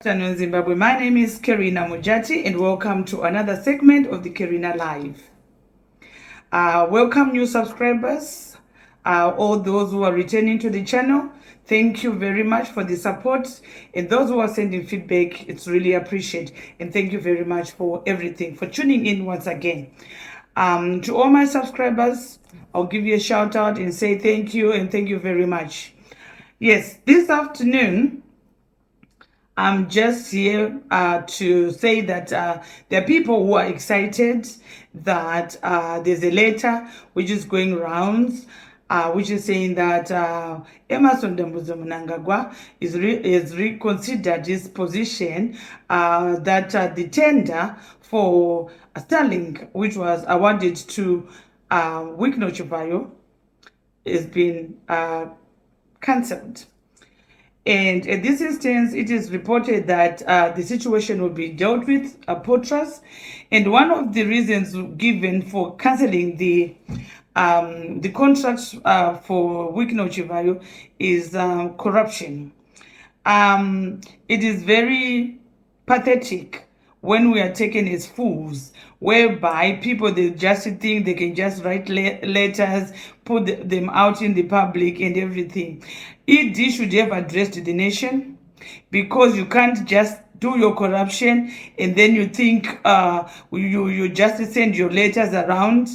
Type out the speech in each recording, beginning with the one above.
Good afternoon, Zimbabwe. My name is Karina Mujati, and welcome to another segment of the Karina Live. Welcome new subscribers, all those who are returning to the channel. Thank you very much for the support, and those who are sending feedback, it's really appreciated. And thank you very much for everything, for tuning in once again. To all my subscribers, I'll give you a shout out and say thank you and thank you very much. Yes, this afternoon, I'm just here to say that there are people who are excited that there's a letter which is going rounds, which is saying that Emmerson Mnangagwa is reconsidered his position, that the tender for Starlink, which was awarded to Wicknell has been cancelled. And at this instance, it is reported that the situation will be dealt with Potras. And one of the reasons given for cancelling the contracts for Wicknell is corruption. It is very pathetic when we are taken as fools, whereby people, they just think they can just write letters, put them out in the public and everything. ED should have addressed the nation, because you can't just do your corruption and then you think you just send your letters around.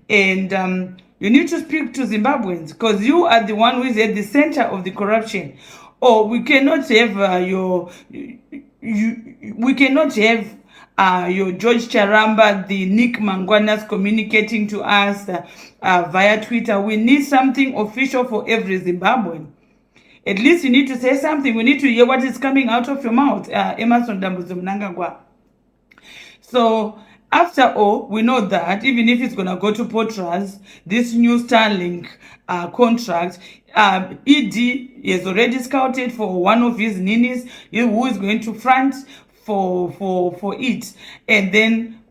And you need to speak to Zimbabweans, because you are the one who is at the center of the corruption. Or we cannot have we cannot have your George Charamba, the Nick Mangwanas communicating to us via Twitter. We need something official for every Zimbabwean. At least you need to say something. We need to hear what is coming out of your mouth, Emmerson Mnangagwa. So after all, we know that even if it's going to go to Potras, this new Starlink contract, ED has already scouted for one of his ninis who is going to front for it. And then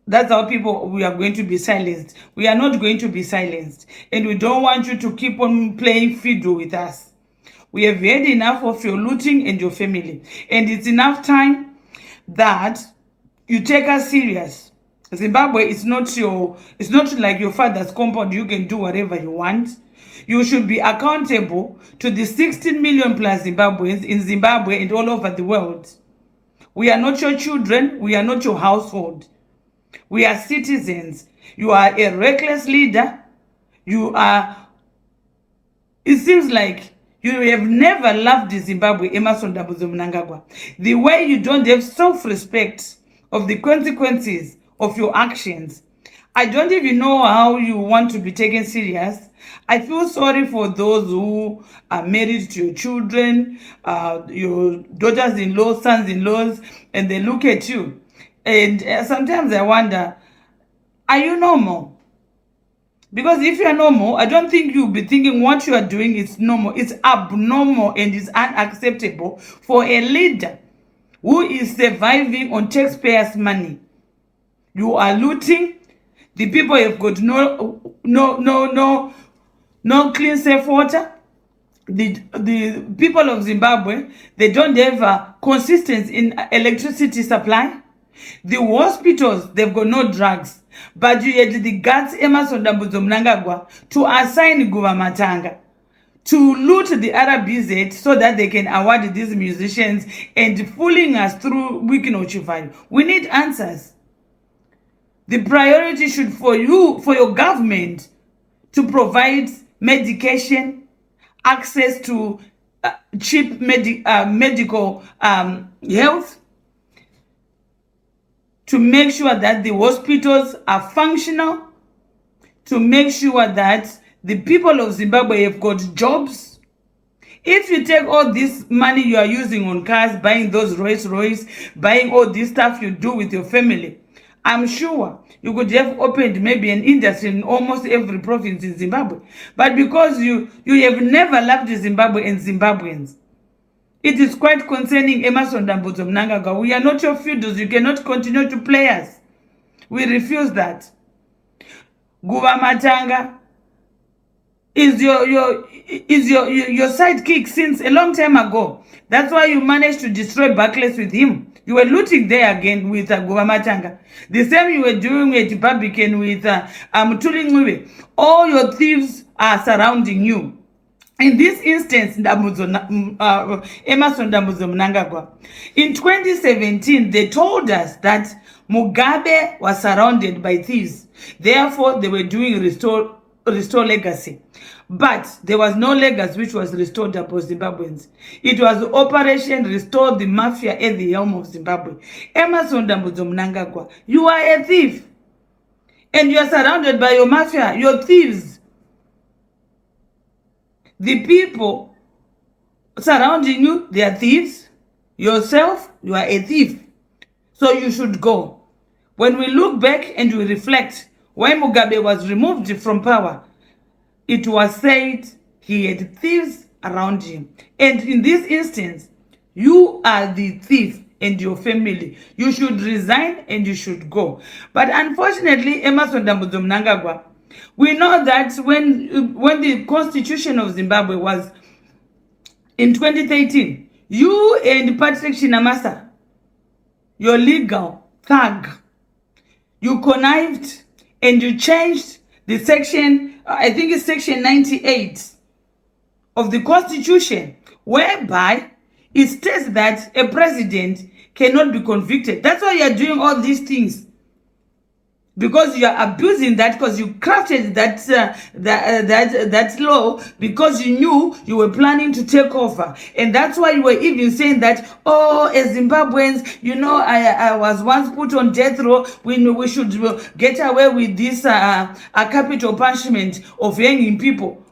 that's how we are going to be silenced. We are not going to be silenced. And we don't want you to keep on playing fiddle with us. We have had enough of your looting and your family. And it's enough time that you take us serious. Zimbabwe is not like your father's compound. You can do whatever you want. You should be accountable to the 16 million plus Zimbabweans in Zimbabwe and all over the world. We are not your children. We are not your household. We are citizens. You are a reckless leader. It seems like you have never loved Zimbabwe, Emmerson Mnangagwa. The way you don't have self-respect of the consequences of your actions. I don't even know how you want to be taken serious. I feel sorry for those who are married to your children, your daughters-in-law, sons-in-laws, and they look at you. And sometimes I wonder, are you normal? Because if you are normal, I don't think you'll be thinking what you are doing is normal. It's abnormal and it's unacceptable for a leader who is surviving on taxpayers' money. You are looting. The people have got no clean, safe water. The people of Zimbabwe, they don't have consistency in electricity supply. The hospitals, they've got no drugs. But you had the guts, Emmerson Mnangagwa, to assign Guva Matanga to loot the RBZ so that they can award these musicians and fooling us through Wicknell. We need answers. The priority should for your government to provide medication, access to cheap medical health, to make sure that the hospitals are functional, to make sure that the people of Zimbabwe have got jobs. If you take all this money you are using on cars, buying those Rolls Royce, buying all this stuff you do with your family, I'm sure you could have opened maybe an industry in almost every province in Zimbabwe. But because you have never loved Zimbabwe and Zimbabweans, it is quite concerning, Emmerson Mnangagwa. We are not your feudals. You cannot continue to play us. We refuse that. Guva Matanga, is your sidekick since a long time ago. That's why you managed to destroy Barclays with him. You were looting there again with Govamatanga. The same you were doing at Barbican with Mutuli. All your thieves are surrounding you. In this instance, Emerson Dambuzo Mnangagwa, in 2017, they told us that Mugabe was surrounded by thieves. Therefore, they were doing restore legacy. But there was no legacy which was restored upon Zimbabweans. It was Operation Restore the Mafia at the helm of Zimbabwe. Emerson Dambuzo Mnangagwa, you are a thief. And you are surrounded by your mafia, your thieves. The people surrounding you, they are thieves. Yourself, you are a thief. So you should go. When we look back and we reflect, when Mugabe was removed from power, it was said he had thieves around him. And in this instance, you are the thief and your family. You should resign and you should go. But unfortunately, Emerson Dambuzo Mnangagwa, we know that when the Constitution of Zimbabwe was in 2013, you and Patrick Shinamasa, your legal thug, you connived and you changed the section, I think it's section 98 of the Constitution, whereby it states that a president cannot be convicted. That's why you are doing all these things. Because you are abusing that, because you crafted that law, because you knew you were planning to take over. And that's why you were even saying that, oh, as Zimbabweans, you know, I was once put on death row. We should get away with this a capital punishment of hanging people.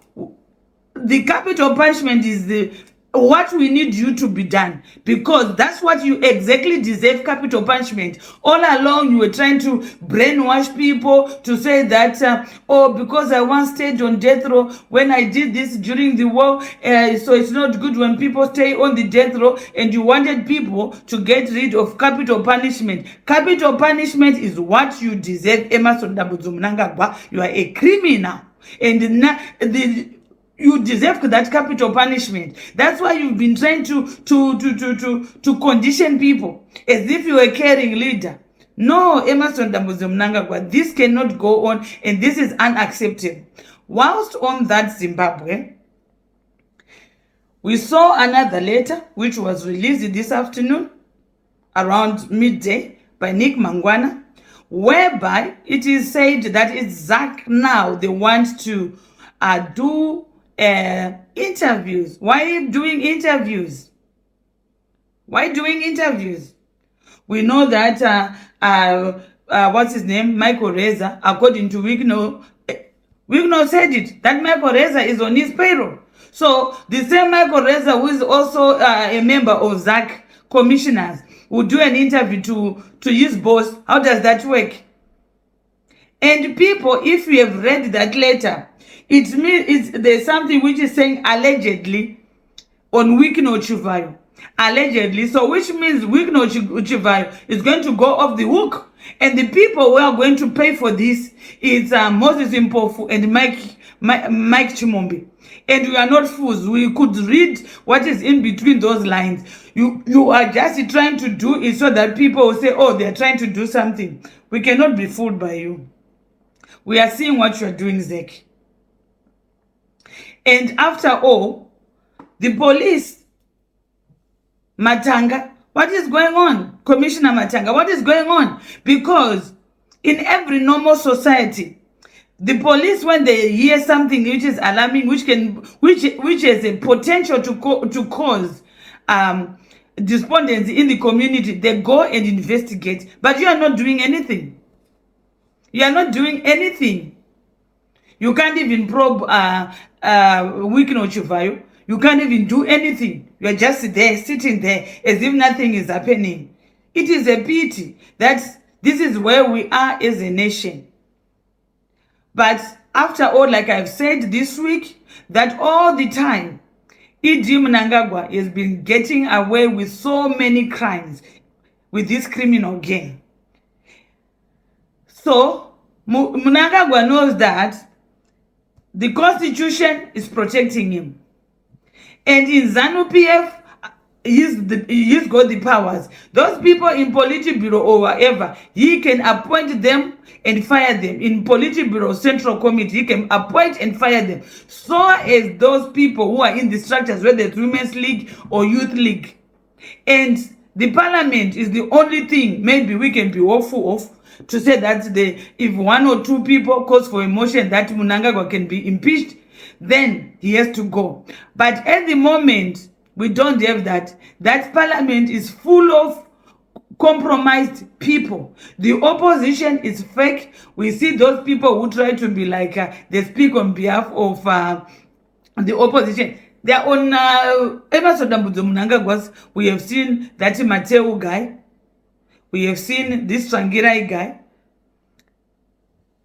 The capital punishment is what we need you to be done, because that's what you exactly deserve, capital punishment. All along you were trying to brainwash people to say that oh, because I once stayed on death row when I did this during the war, so it's not good when people stay on the death row, and you wanted people to get rid of capital punishment. Capital punishment is what you deserve, Emerson Dambuzo Mnangagwa. You are a criminal, and you deserve that capital punishment. That's why you've been trying to condition people as if you were a caring leader. No, Emerson Dambuzo Mnangagwa, this cannot go on, and this is unacceptable. Whilst on that Zimbabwe, we saw another letter which was released this afternoon around midday by Nick Mangwana, whereby it is said that it's ZAC now they want to do interviews. Why doing interviews? Why doing interviews? We know that what's his name, Michael Reza, according to Wicknell, Wicknell said it, that Michael Reza is on his payroll. So the same Michael Reza, who is also a member of ZAC commissioners, will do an interview to his boss. How does that work? And people, if you have read that letter, it means there's something which is saying allegedly on Wicknell Chivayo. Allegedly. So which means Wicknell Chivayo is going to go off the hook. And the people who are going to pay for this is Moses Mpofu and Mike Chimombe. And we are not fools. We could read what is in between those lines. You are just trying to do it so that people will say, oh, they're trying to do something. We cannot be fooled by you. We are seeing what you are doing, Zek. And after all, the police, Matanga, what is going on? Commissioner Matanga, what is going on? Because in every normal society, the police, when they hear something which is alarming, which has a potential to cause despondency in the community, they go and investigate. But you are not doing anything. You are not doing anything. You can't even probe Wicknell Chivayo. You can't even do anything. You are just there, sitting there, as if nothing is happening. It is a pity that this is where we are as a nation. But after all, like I've said this week, that all the time, Mnangagwa has been getting away with so many crimes with this criminal gang. So, Mnangagwa knows that The Constitution is protecting him. And in ZANU-PF, he's got the powers. Those people in Politburo or whatever, he can appoint them and fire them. In Politburo Central Committee, he can appoint and fire them. So as those people who are in the structures, whether it's Women's League or Youth League. And the parliament is the only thing maybe we can be hopeful of, to say that if one or two people calls for a motion that Mnangagwa can be impeached, then he has to go. But at the moment, we don't have that. That parliament is full of compromised people. The opposition is fake. We see those people who try to be like, they speak on behalf of the opposition. They are on Mnangagwas. We have seen that Mateo guy. We have seen this Trangirai guy.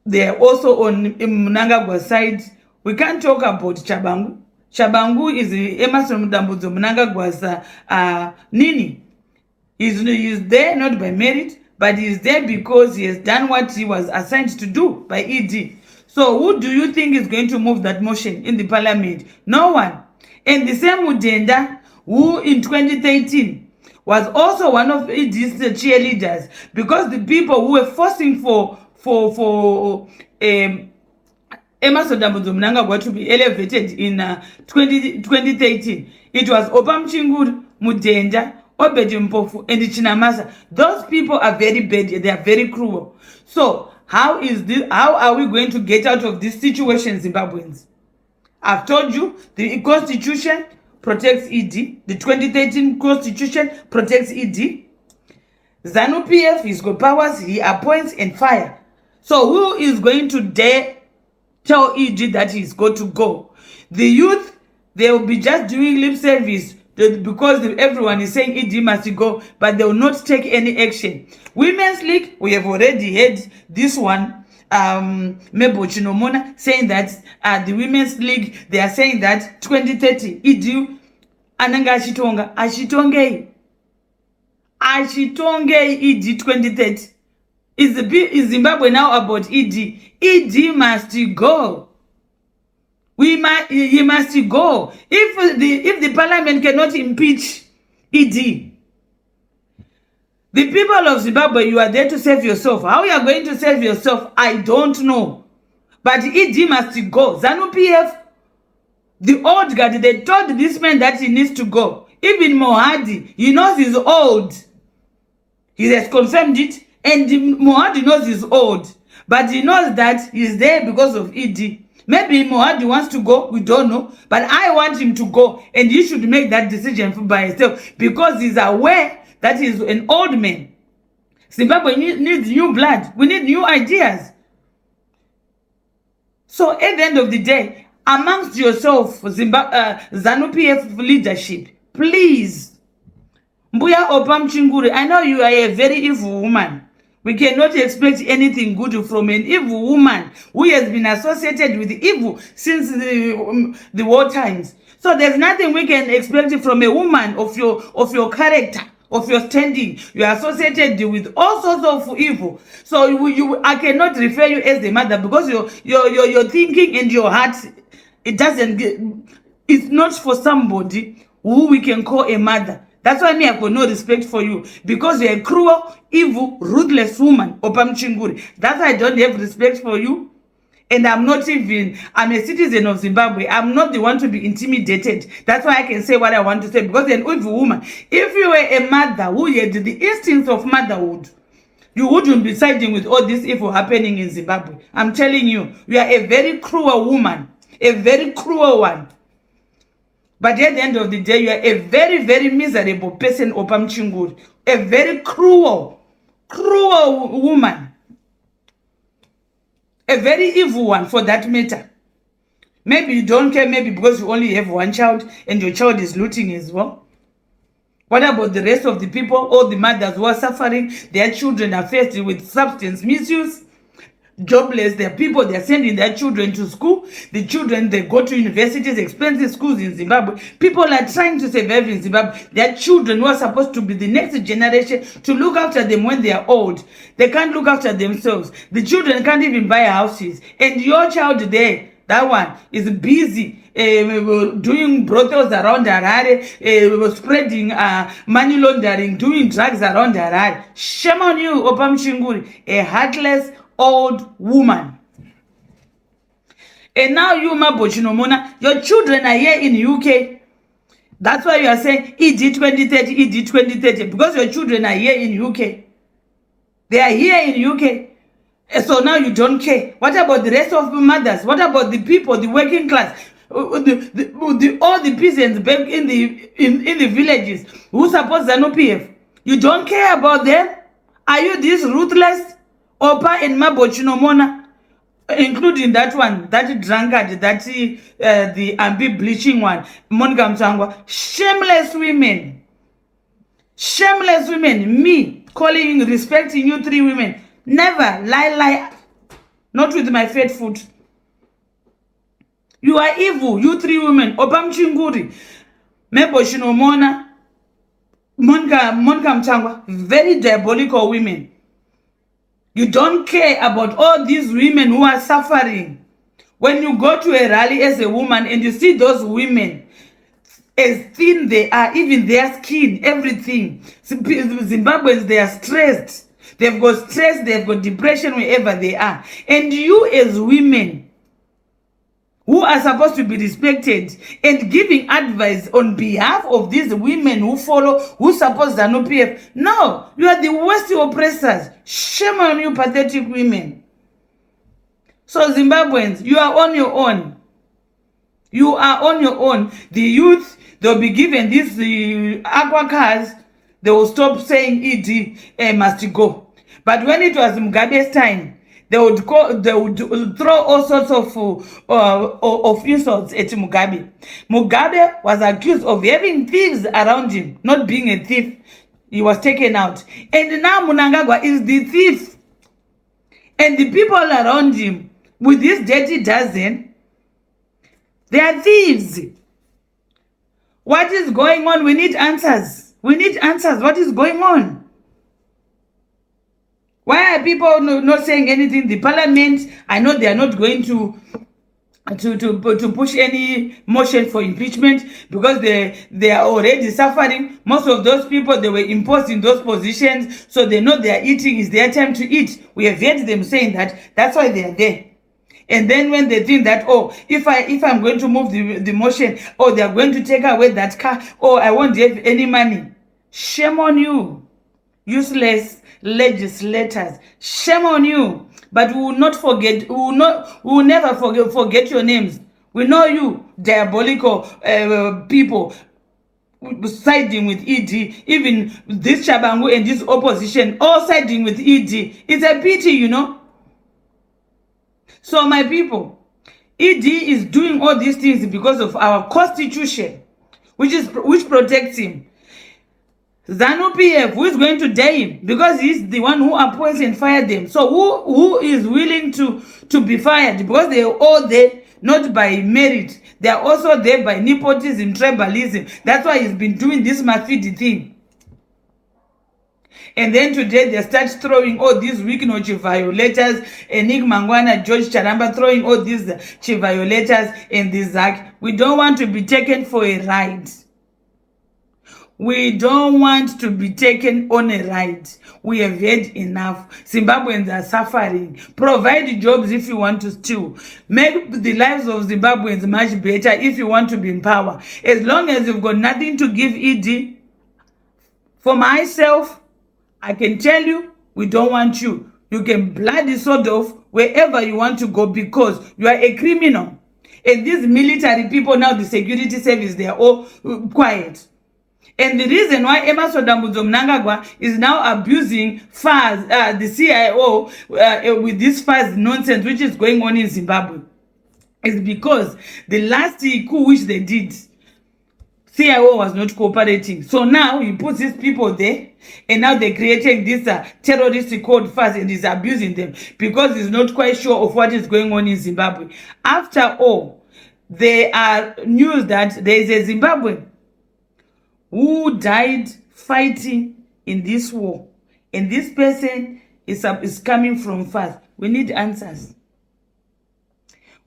They are also on Mnangagwa's side. We can't talk about Chabangu. Chabangu is Emerson Mdambudzo Mnangagwa's Nini. He's there not by merit, but he's there because he has done what he was assigned to do by ED. So who do you think is going to move that motion in the parliament? No one. And the same Mudenda, who in 2013 was also one of ED's cheerleaders, because the people who were forcing for Emerson Mnangagwa to be elevated in 2013. It was Opamchinguru, Mudenda, Obedi Mpofu, and Chinamasa. Those people are very bad. They are very cruel. So how are we going to get out of this situation, Zimbabweans? I've told you, the Constitution protects ED. The 2013 Constitution protects ED. ZANU-PF, he's got powers. He appoints and fire. So who is going to dare tell ED that he's got to go? The youth, they will be just doing lip service because everyone is saying ED must go, but they will not take any action. Women's League, we have already had this one, Mebo Chinomona, saying that the Women's League, they are saying that 2030, ED, Ananga Ashitonge ED 2030. Is Zimbabwe now about ED? ED must go. He must go. If the parliament cannot impeach ED, the people of Zimbabwe, you are there to save yourself. How you are going to save yourself, I don't know. But ED must go. ZANU-PF, the old guard, they told this man that he needs to go. Even Mohadi, he knows he's old. He has confirmed it. And Mohadi knows he's old. But he knows that he's there because of ED. Maybe Mohadi wants to go, we don't know. But I want him to go. And he should make that decision by himself. Because he's aware that he's an old man. Zimbabwe needs new blood. We need new ideas. So at the end of the day, amongst yourself, ZANU-PF leadership, please, Mbuya Opamchinguru, I know you are a very evil woman. We cannot expect anything good from an evil woman who has been associated with evil since the war times. So there's nothing we can expect from a woman of your character, of your standing. You are associated with all sorts of evil. So I cannot refer you as the mother, because your thinking and your heart, it's not for somebody who we can call a mother. That's why me, I got no respect for you. Because you're a cruel, evil, ruthless woman, Opamchinguru. That's why I don't have respect for you. And I'm a citizen of Zimbabwe. I'm not the one to be intimidated. That's why I can say what I want to say. Because you're an evil woman. If you were a mother who had the instincts of motherhood, you wouldn't be siding with all this evil happening in Zimbabwe. I'm telling you, you are a very cruel woman. A very cruel one. But at the end of the day, you are a very, very miserable person, Opamchinguru. A very cruel woman. A very evil one, for that matter. Maybe you don't care, maybe because you only have one child and your child is looting as well. What about the rest of the people, all the mothers who are suffering? Their children are faced with substance misuse. Jobless, there are people, they are sending their children to school. The children, they go to universities, expensive schools in Zimbabwe. People are trying to survive in Zimbabwe. Their children who are supposed to be the next generation to look after them when they are old. They can't look after themselves. The children can't even buy houses. And your child there, that one is busy doing brothels around Harare, spreading money laundering, doing drugs around Harare. Shame on you, Opa Mchinguri, a heartless old woman. And now you, Mabochinomona, your children are here in UK. That's why you are saying ED 2030, ED 2030, because your children are here in UK. They are here in UK. So now you don't care. What about the rest of the mothers? What about the people, the working class, all the peasants back in the villages who support ZANU-PF? You don't care about them? Are you this ruthless? Opa and Mabochinomona, including that one, that drunkard, that the ambi bleaching one, Monica Mtangwa. Shameless women. Shameless women. Me calling, respecting you three women. Never lie. Not with my fat foot. You are evil, you three women. Opa Mchinguri, Mebochinomona, Monica Mtangwa, very diabolical women. You don't care about all these women who are suffering. When you go to a rally as a woman and you see those women, as thin they are, even their skin, everything. Zimbabweans, they are stressed. They've got stress, they've got depression wherever they are. And you as women who are supposed to be respected and giving advice on behalf of these women who follow, who support ZANU-PF. No, you are the worst oppressors. Shame on you, pathetic women. So Zimbabweans, you are on your own. You are on your own. The youth, they'll be given these aqua cars. They will stop saying ED must go. But when it was Mugabe's time, they would throw all sorts of insults at Mugabe. Mugabe was accused of having thieves around him, not being a thief. He was taken out. And now Mnangagwa is the thief. And the people around him, with this dirty dozen, they are thieves. What is going on? We need answers. We need answers. What is going on? Why are people not saying anything? The parliament, I know they are not going to push any motion for impeachment because they are already suffering. Most of those people, they were imposed in those positions, so they know they are eating. It's their time to eat. We have heard them saying that. That's why they are there. And then when they think that, oh, if I'm going to move the motion, oh, they are going to take away that car, oh, I won't have any money. Shame on you, useless legislators. Shame on you. But we will not forget. We will never forget your names. We know you, diabolical people siding with ED. Even this Chabangu and this opposition, all siding with ED. It's a pity, you know. So my people, ED is doing all these things because of our constitution, which protects him. ZANU-PF, who is going to dare him? Because he's the one who appoints and fired them. So who is willing to be fired? Because they are all there, not by merit. They are also there by nepotism, tribalism. That's why he's been doing this Mafidi thing. And then today they start throwing all these Wicknell violators, Nick Mangwana, George Charamba, throwing all these violators and this Zach. We don't want to be taken for a ride. We don't want to be taken on a ride. We have had enough. Zimbabweans are suffering. Provide jobs if you want to steal. Make the lives of Zimbabweans much better if you want to be in power. As long as you've got nothing to give ED, for myself, I can tell you, we don't want you. You can bloody sort of wherever you want to go because you are a criminal. And these military people now, the security service, they are all quiet. And the reason why Emerson Mnangagwa is now abusing FAS, the CIO, with this FAS nonsense which is going on in Zimbabwe, is because the last coup which they did, CIO was not cooperating. So now he puts these people there, and now they're creating this terrorist code FAS and is abusing them because he's not quite sure of what is going on in Zimbabwe. After all, there are news that there is a Zimbabwean who died fighting in this war. And this person is coming from FAS. We need answers.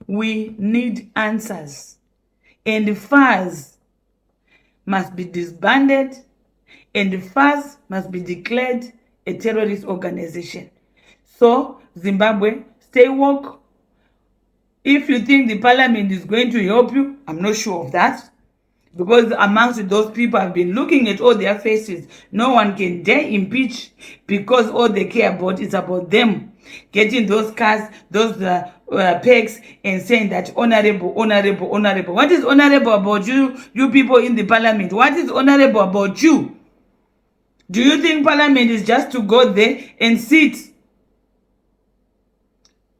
we need answers. And FARS must be disbanded, and FARS must be declared a terrorist organization. So, Zimbabwe, stay woke. If you think the parliament is going to help you, I'm not sure of that. Because amongst those people, I've been looking at all their faces. No one can dare impeach, because all they care about is about them getting those cars, those pegs, and saying that honorable, honorable, honorable. What is honorable about you people in the parliament? What is honorable about you? Do you think parliament is just to go there and sit?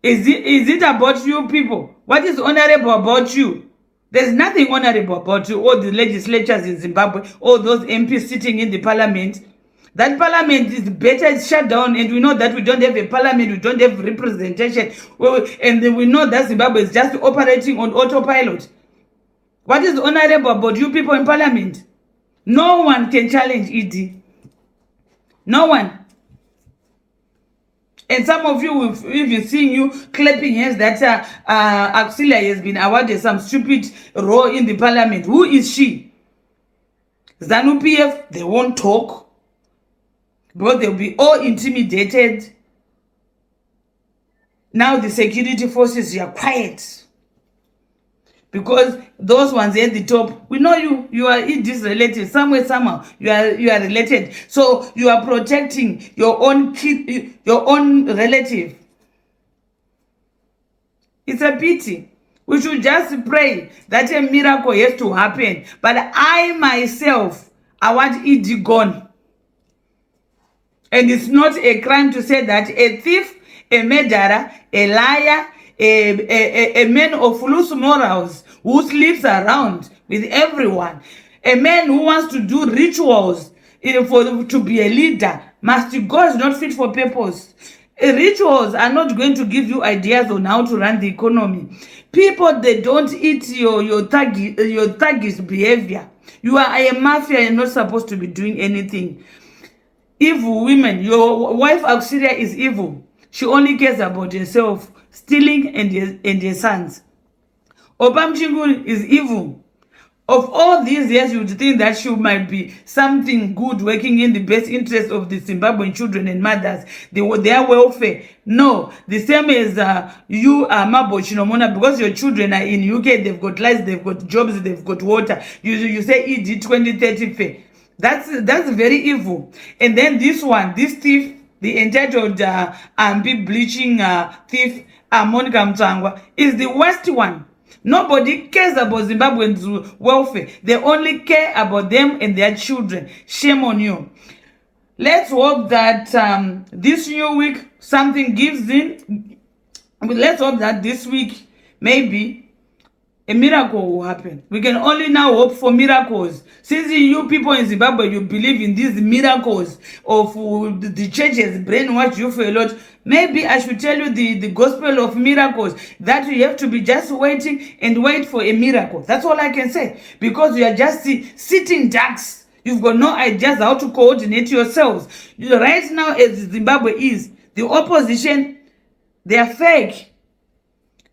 Is it about you people? What is honorable about you? There's nothing honorable about you. All the legislatures in Zimbabwe, all those MPs sitting in the parliament. That parliament is better shut down, and we know that we don't have a parliament, we don't have representation, and we know that Zimbabwe is just operating on autopilot. What is honorable about you people in parliament? No one can challenge ED. No one. And some of you, if you see you clapping hands that Auxilia has been awarded some stupid role in the parliament. Who is she? ZANU-PF, they won't talk because they'll be all intimidated. Now the security forces are quiet because those ones at the top, we know you are ED's relative somewhere, somehow you are related, so you are protecting your own kid, your own relative. It's a pity. We should just pray that a miracle has to happen. But I myself, I want ED gone. And it's not a crime to say that a thief, a murderer, a liar, a man of loose morals who sleeps around with everyone, a man who wants to do rituals to be a leader, God is not fit for purpose. Rituals are not going to give you ideas on how to run the economy. People, they don't eat your thuggish behavior. You are a mafia, you're not supposed to be doing anything. Evil women, your wife Auxilia is evil. She only cares about herself, stealing and her sons. Obam Chingul is evil. Of all these years, you would think that she might be something good, working in the best interest of the Zimbabwean children and mothers, their welfare. No, the same as you, Mabo Chinomona, because your children are in UK, they've got lights, they've got jobs, they've got water. You say ED 2030 fair. That's very evil. And then this one, this thief, the entitled bleaching thief, Monica Mtangwa, is the worst one. Nobody cares about Zimbabweans' welfare. They only care about them and their children. Shame on you. Let's hope that this new week something gives in. Let's hope that this week maybe a miracle will happen. We can only now hope for miracles. Since you people in Zimbabwe, you believe in these miracles of the churches brainwash you for a lot. Maybe I should tell you the gospel of miracles, that you have to be just waiting and wait for a miracle. That's all I can say. Because you are just sitting ducks. You've got no ideas how to coordinate yourselves. Right now, as Zimbabwe is, the opposition, they are fake.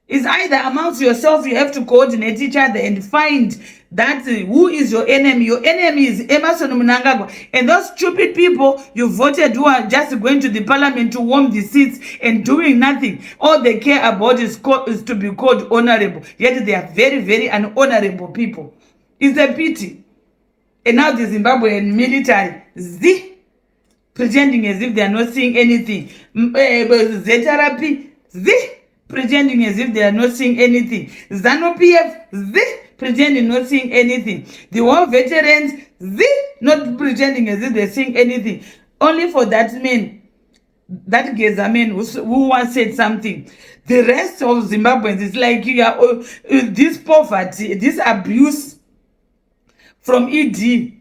It's either amongst yourself, you have to coordinate each other and find that who is your enemy. Your enemy is Emmerson Mnangagwa. And those stupid people you voted who are just going to the parliament to warm the seats and doing nothing. All they care about is to be called honorable. Yet they are very, very unhonorable people. It's a pity. And now the Zimbabwean military, pretending as if they are not seeing anything. Zetarapi, pretending as if they are not seeing anything. ZANU-PF, pretending not seeing anything. The war veterans, not pretending as if they're seeing anything. Only for that man, that Geza man who once said something. The rest of Zimbabweans is like, this poverty, this abuse from ED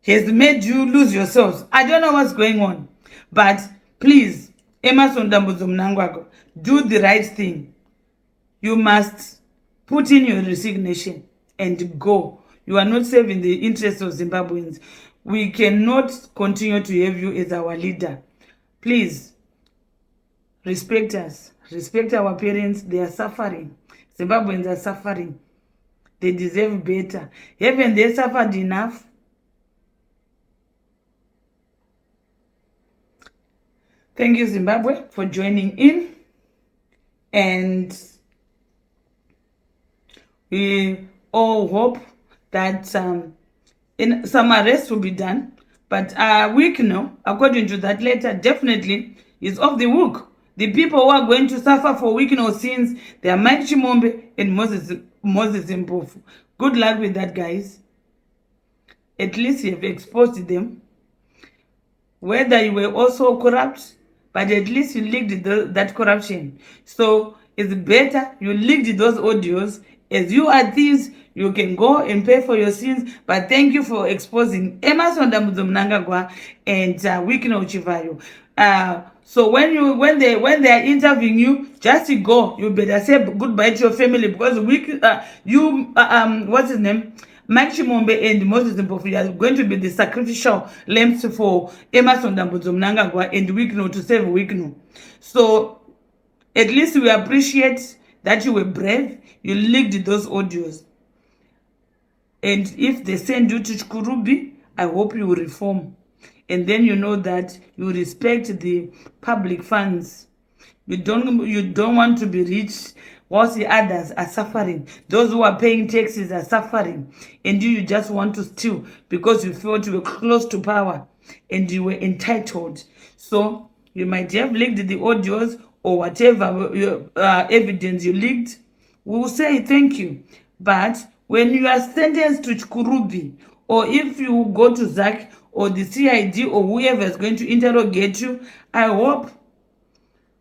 has made you lose yourselves. I don't know what's going on. But please, Emmerson Mnangagwa, do the right thing. You must put in your resignation and go. You are not serving the interests of Zimbabweans. We cannot continue to have you as our leader. Please, respect us. Respect our parents. They are suffering. Zimbabweans are suffering. They deserve better. Haven't they suffered enough? Thank you, Zimbabwe, for joining in. And we all hope that some arrests will be done. But Wicknell, according to that letter, definitely is off the hook. The people who are going to suffer for Wicknell sins, they are Mike Chimombe and Moses Mpofu. Good luck with that, guys. At least you have exposed them. Whether you were also corrupt, but at least you leaked that corruption. So it's better you leaked those audios. As you are thieves, you can go and pay for your sins. But thank you for exposing Mnangagwa and Wicknell Chivayo. So when they are interviewing you, just go. You better say goodbye to your family, because what's his name? Mike Chimombe and Moses Mpofu are going to be the sacrificial lambs for Mnangagwa and Wicknell to save Wicknell. So at least we appreciate that you were brave. You leaked those audios. And if they send you to Chikurubi, I hope you will reform. And then you know that you respect the public funds. You don't want to be rich whilst the others are suffering. Those who are paying taxes are suffering. And you just want to steal because you felt you were close to power and you were entitled. So you might have leaked the audios or whatever evidence you leaked. We will say thank you. But when you are sentenced to Chikurubi, or if you go to Zach or the CID or whoever is going to interrogate you, I hope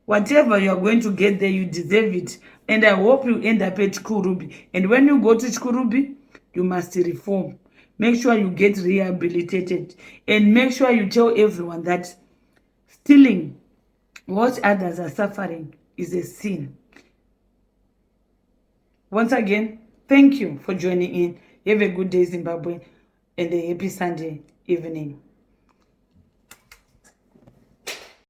whatever you are going to get there, you deserve it. And I hope you end up at Chikurubi. And when you go to Chikurubi, you must reform. Make sure you get rehabilitated. And make sure you tell everyone that stealing what others are suffering is a sin. Once again, thank you for joining in. Have a good day, Zimbabwe, and a happy Sunday evening.